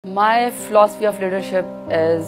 My philosophy of leadership is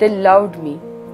They loved me,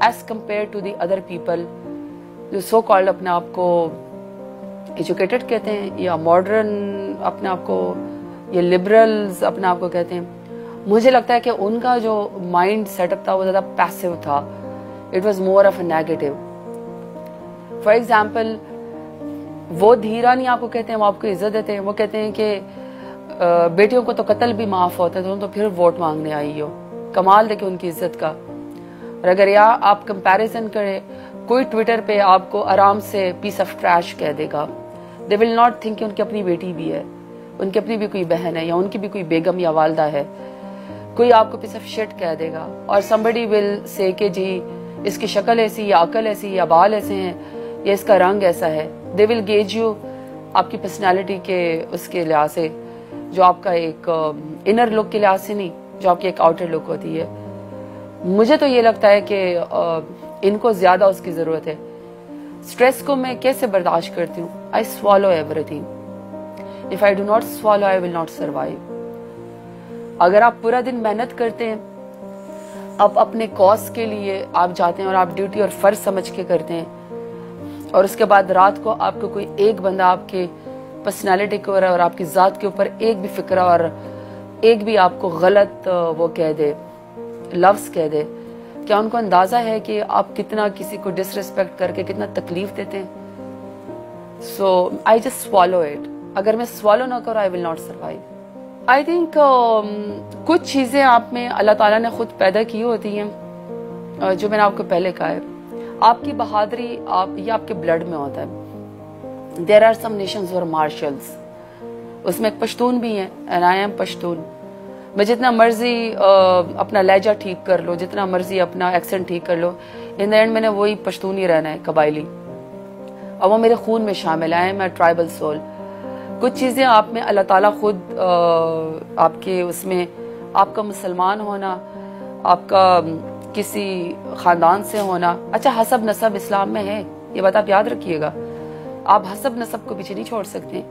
is compare to the other people جو so called اپنے آپ کو educated کہتے ہیں یا ماڈرن اپنے آپ کو یا لبرلز اپنے آپ کو کہتے ہیں. مجھے لگتا ہے کہ ان کا جو مائنڈ سیٹ اپ تھا وہ زیادہ پیسو تھا. It was more of a negative. For example وہ دھیرا نہیں آپ کو کہتے ہیں, وہ آپ کو عزت دیتے ہیں. وہ کہتے ہیں کہ بیٹیوں کو تو قتل بھی معاف ہوتا ہے, تو پھر ووٹ مانگنے آئی ہو. کمال دیکھیں ان کی عزت کا. اور اگر یا آپ کمپیریزن کریں, کوئی ٹویٹر پہ آپ کو آرام سے پیس آف ٹریش کہہ دے گا. دے ول ناٹ تھنک کہ ان کی اپنی بیٹی بھی ہے, ان کی اپنی بھی کوئی بہن ہے, یا ان کی بھی کوئی بیگم یا والدہ ہے. کوئی آپ کو پیس آف شٹ کہہ دے گا, اور somebody will say کہ جی اس کی شکل ایسی یا عقل ایسی یا بال ایسے ہیں یا اس کا رنگ ایسا ہے. دے ول گیج یو آپ کی پرسنالٹی کے اس کے لحاظ سے, جو آپ کا ایک انر لک کے لحاظ سے نہیں, جو آپ کی ایک آؤٹر لک ہوتی ہے. مجھے تو یہ لگتا ہے کہ ان کو زیادہ اس کی ضرورت ہے. اسٹریس کو میں کیسے برداشت کرتی ہوں؟ I swallow everything. If I do not swallow, I will not survive. اگر آپ پورا دن محنت کرتے ہیں, آپ اپنے کاز کے لیے آپ جاتے ہیں اور آپ ڈیوٹی اور فرض سمجھ کے کرتے ہیں, اور اس کے بعد رات کو آپ کو کوئی ایک بندہ آپ کے پرسنالٹی کے اوپر اور آپ کی ذات کے اوپر ایک بھی فکرہ اور ایک بھی آپ کو غلط وہ کہہ دے, لفظ کہہ دے, کیا ان کو اندازہ ہے کہ آپ کتنا کسی کو ڈس ریسپیکٹ کر کے کتنا تکلیف دیتے ہیں؟ So I just swallow it. اگر میں سوالو نہ کروں, I will not survive. I think کچھ چیزیں آپ میں اللہ تعالیٰ نے خود پیدا کی ہوتی ہیں, جو میں نے آپ کو پہلے کہا ہے. آپ کی بہادری یہ آپ کے بلڈ میں ہوتا ہے. دیر آر سم نیشنز اور مارشلز, اس میں ایک پشتون بھی ہیں, اینڈ آئی ایم پشتون. میں جتنا مرضی اپنا لہجہ ٹھیک کر لو, جتنا مرضی اپنا ایکسنٹ ٹھیک کر لو, ان دا اینڈ میں نے وہی پشتون ہی رہنا ہے, قبائلی, اور وہ میرے خون میں شامل ہے. میں ٹرائبل سول. کچھ چیزیں آپ میں اللہ تعالیٰ خود آپ کے اس میں, آپ کا مسلمان ہونا, آپ کا کسی خاندان سے ہونا, اچھا حسب نسب اسلام میں ہے, یہ بات آپ یاد رکھیے گا. آپ حسب نسب کو پیچھے نہیں چھوڑ سکتے.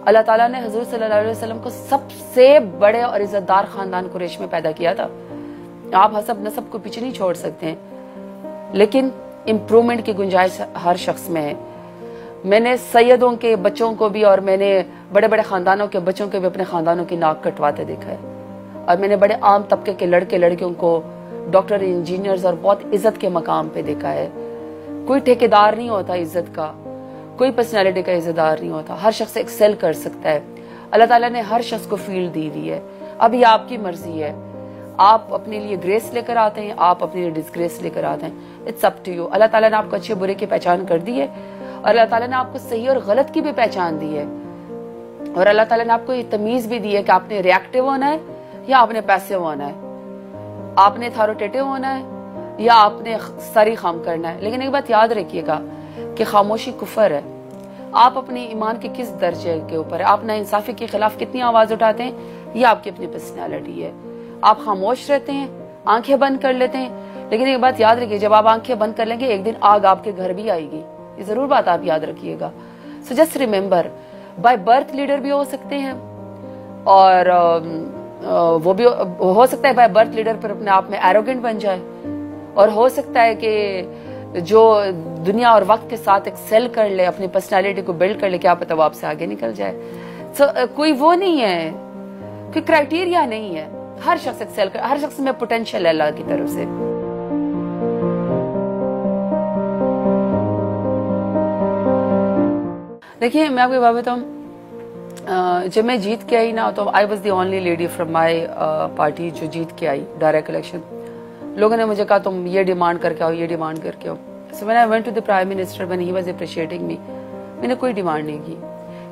اللہ تعالیٰ نے حضور صلی اللہ علیہ وسلم کو سب سے بڑے اور عزت دار خاندان قریش میں پیدا کیا تھا. آپ حسب نسب کو پیچھے نہیں چھوڑ سکتے ہیں, لیکن امپرومنٹ کی گنجائش ہر شخص میں ہے. میں نے سیدوں کے بچوں کو بھی اور میں نے بڑے بڑے خاندانوں کے بچوں کو بھی اپنے خاندانوں کی ناک کٹواتے دیکھا ہے, اور میں نے بڑے عام طبقے کے لڑکے لڑکیوں کو ڈاکٹر, انجینئرز اور بہت عزت کے مقام پہ دیکھا ہے. کوئی ٹھیکیدار نہیں ہوتا عزت کا, کوئی پرسنالٹی کا عزت دار نہیں ہوتا. ہر شخص ایکسل کر سکتا ہے. اللہ تعالیٰ نے ہر شخص کو فیلڈ دی ہوئی ہے. اب یہ آپ کی مرضی ہے, آپ اپنے لیے گریس لے کر آتے ہیں, آپ اپنے لیے ڈسگریس لے کر آتے ہیں. It's up to you. اللہ تعالیٰ نے آپ کو اچھے برے کی پہچان کر دی ہے, اور اللہ تعالیٰ نے آپ کو صحیح اور غلط کی بھی پہچان دی ہے, اور اللہ تعالیٰ نے آپ کو یہ تمیز بھی دی ہے کہ آپ نے ریئیکٹیو ہونا ہے یا آپ نے پیسیو ہونا ہے, آپ نے اتھارٹیٹیو ہونا ہے یا آپ نے ساری خام کرنا ہے. لیکن ایک بات یاد رکھیے گا کہ خاموشی کفر ہے. آپ اپنے ایمان کے کس درجے کے اوپر ہے, آپ نا انصافی کے خلاف کتنی آواز اٹھاتے ہیں, یہ آپ کی اپنی پرسنالٹی ہے. آپ خاموش رہتے ہیں, آنکھیں بند کر لیتے ہیں, لیکن ایک بات یاد رکھیے, جب آپ آنکھیں بند کر لیں گے ایک دن آگ آپ کے گھر بھی آئے گی. یہ ضرور بات آپ یاد رکھیے گا. So just remember, by birth leader بھی ہو سکتے ہیں, اور وہ بھی ہو سکتا ہے بائی برتھ لیڈر پر اپنے آپ میں ایروگنٹ بن جائے, اور ہو سکتا ہے کہ جو دنیا اور وقت کے ساتھ ایکسل کر لے, اپنی پرسنالٹی کو بلڈ کر لے, کیا پتہ وہ آپ سے آگے نکل جائے. سو کوئی وہ نہیں ہے, کوئی کرائٹیریا نہیں ہے. ہر شخص ایکسل کر, ہر شخص میں پوٹینشیل ہے اللہ کی طرف سے. دیکھیے میں آپ کو بات بتاؤں, جب میں جیت کے آئی نا, تو I was the only lady from my party جو جیت کے آئی ڈائریکٹ الیکشن. لوگوں نے مجھے کہا تم یہ ڈیمانڈ کر کے آؤ, یہ ڈیمانڈ کر کے آؤ. سو when I went to the Prime Minister when he was appreciating me, میں نے کوئی ڈیمانڈ نہیں کی.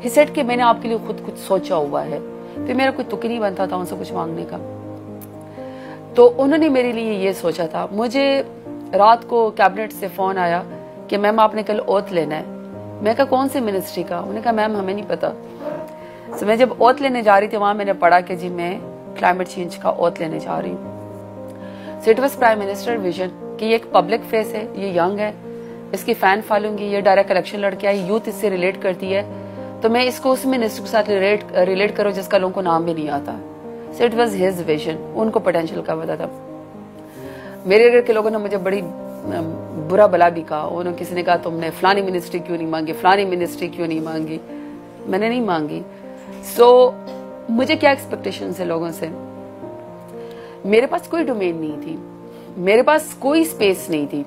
He said کہ میں نے آپ کے لیے خود کچھ سوچا ہوا ہے. پھر میرا کوئی تک نہیں بنتا تھا ان سے کچھ مانگنے کا, تو انہوں نے میرے لیے یہ سوچا تھا. مجھے رات کو کیبنٹ سے فون آیا کہ میم آپ نے کل اوتھ لینا ہے. میں کہا کون سی منسٹری کا؟ انہوں نے کہا میم ہمیں نہیں پتا. سو میں جب اوتھ لینے جا رہی تھی, وہاں میں نے پڑھا کہ جی میں کلائمیٹ چینج کا اوتھ لینے جا رہی ہوں. So it was prime minister vision کہ یہ ایک پبلک فیس ہے, یہ ینگ ہے, اس کی فین فالوئنگ, یہ ڈائریکٹ الیکشن لڑ کے آئی, یوتھ اس سے ریلیٹ کرتی ہے, تو میں اس کو اس منسٹر کے ساتھ ریلیٹ کروں جس کا لوگوں کو نام بھی نہیں آتا. So it was his vision. ان کو پوٹینشیل کا پتا تھا. میرے گھر کے لوگوں نے مجھے بڑی برا بلا بھی کہا. انہوں کسی نے کہا تم نے فلانی منسٹری کیوں نہیں مانگی, فلانی منسٹری کیوں نہیں مانگی. میں نے نہیں مانگی. سو مجھے کیا ایکسپیکٹیشنز ہے لوگوں سے؟ میرے پاس کوئی ڈومین نہیں تھی, میرے پاس کوئی اسپیس نہیں تھی,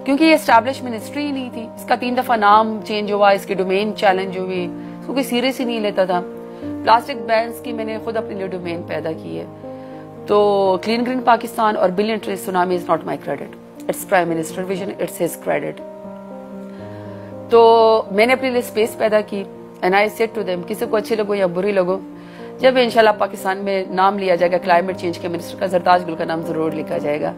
کیونکہ یہ اسٹیبلش منسٹری ہی نہیں تھی. اس کا 3 دفعہ نام چینج ہوا, اس کی ڈومین چیلنج ہوئی, اس کو کوئی سیریس ہی نہیں لیتا تھا. پلاسٹک بینس کی میں نے خود اپنے لیے ڈومین پیدا کی ہے. تو کلین گرین پاکستان اور billion tree tsunami is not my credit, it's prime minister vision, it's his credit. تو میں نے اپنے لیے اسپیس پیدا کی and I said to them, کسی کو اچھی لگو یا بری لگو, جب انشاءاللہ پاکستان میں نام لیا جائے گا کلائمیٹ چینج کے منسٹر کا, زرتاج گل کا نام ضرور لکھا جائے گا.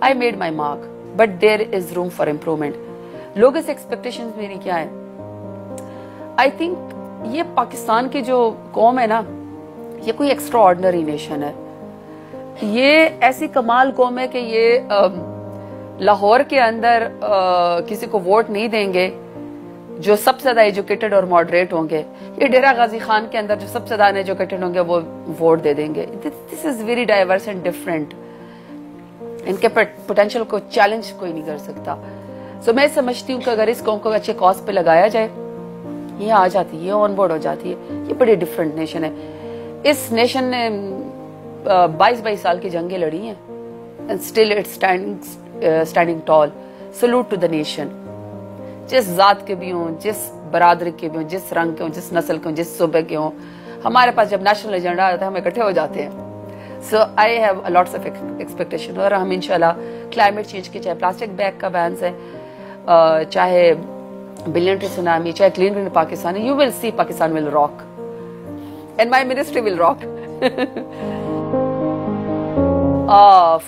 I made my mark but there is room for improvement. لوگوں سے ایکسپیکٹیشنز میری کیا ہے؟ آئی تھنک یہ پاکستان کی جو قوم ہے نا, یہ کوئی ایکسٹرا آرڈنری نیشن ہے. یہ ایسی کمال قوم ہے کہ یہ لاہور کے اندر کسی کو ووٹ نہیں دیں گے جو سب سے زیادہ ایجوکیٹڈ اور ماڈریٹ ہوں گے. یہ ڈیرہ غازی خان کے اندر جو سب سے زیادہ ایجوکیٹڈ ہوں گے وہ ووٹ دے دیں گے. This is very diverse and different. ان کے پوٹینشیل کو چیلنج کوئی نہیں کر سکتا. سو میں سمجھتی ہوں کہ اگر اس قوم کو اچھے کاز پہ لگایا جائے, یہ آ جاتی ہے, یہ آن بورڈ ہو جاتی ہے. یہ بڑی ڈفرینٹ نیشن ہے. اس نیشن نے 22 سال کی جنگیں لڑی ہیں and still it's standing tall. Salute to the nation. جس ذات کے بھی ہوں, جس برادری کے بھی ہوں, جس رنگ کے ہوں, جس نسل کے ہوں, جس صوبے کے ہوں, ہمارے پاس جب نیشنل ایجنڈا آتا ہے ہم اکٹھے ہو جاتے ہیں. So I have lots of expectation. اور ہم انشاءاللہ کلائمیٹ چینج کے, چاہے پلاسٹک بیگ کا بینس ہے, چاہے بلین ٹری سونامی, چاہے clean green Pakistan, you will see Pakistan will rock and my ministry will rock.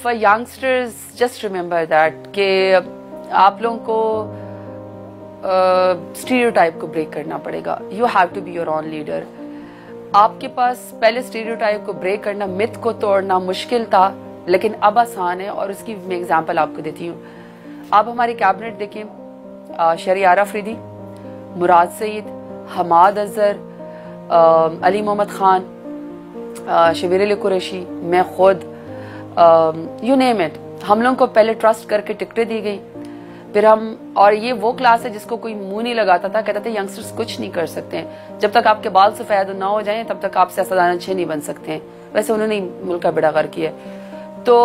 For youngsters just remember that کہ آپ لوگوں کو اسٹیریوٹائپ کو بریک کرنا پڑے گا. You have to be your own leader. آپ کے پاس پہلے اسٹیریوٹائپ کو بریک کرنا, مت کو توڑنا مشکل تھا, لیکن اب آسان ہے. اور اس کی میں ایگزامپل آپ کو دیتی ہوں. آپ ہماری کیبنٹ دیکھیں, شہریار افریدی, مراد سعید, حماد اظہر, علی محمد خان, شبیر علی قریشی, میں خود, یو نیم اٹ. ہم لوگوں کو پہلے ٹرسٹ کر کے ٹکٹیں دی گئی. پھر ہم, اور یہ وہ کلاس ہے جس کو کوئی منہ نہیں لگاتا تھا, کہتا تھا ینگسٹرز کچھ نہیں کر سکتے ہیں, جب تک آپ کے بال سفید نہ ہو جائیں تب تک آپ سیاستدان اچھے نہیں بن سکتے ہیں. ویسے انہوں نے ملک کا بیڑا غرق کیا. تو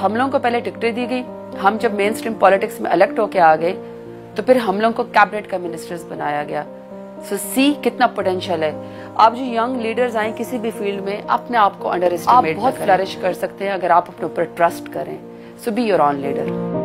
ہم لوگوں کو پہلے ٹکٹیں دی گئی. ہم جب مین اسٹریم پالیٹکس میں الیکٹ ہو کے آ گئے تو پھر ہم لوگوں کو کیبنٹ کا منسٹرز بنایا گیا. سو سی کتنا پوٹینشیل ہے. آپ جو ینگ لیڈرز آئیں کسی بھی فیلڈ میں, اپنے آپ کو انڈر اسٹیمیٹ, آپ بہت فلرش کر سکتے ہیں اگر آپ اپنے اوپر ٹرسٹ کریں. سو بی یور اون لیڈر.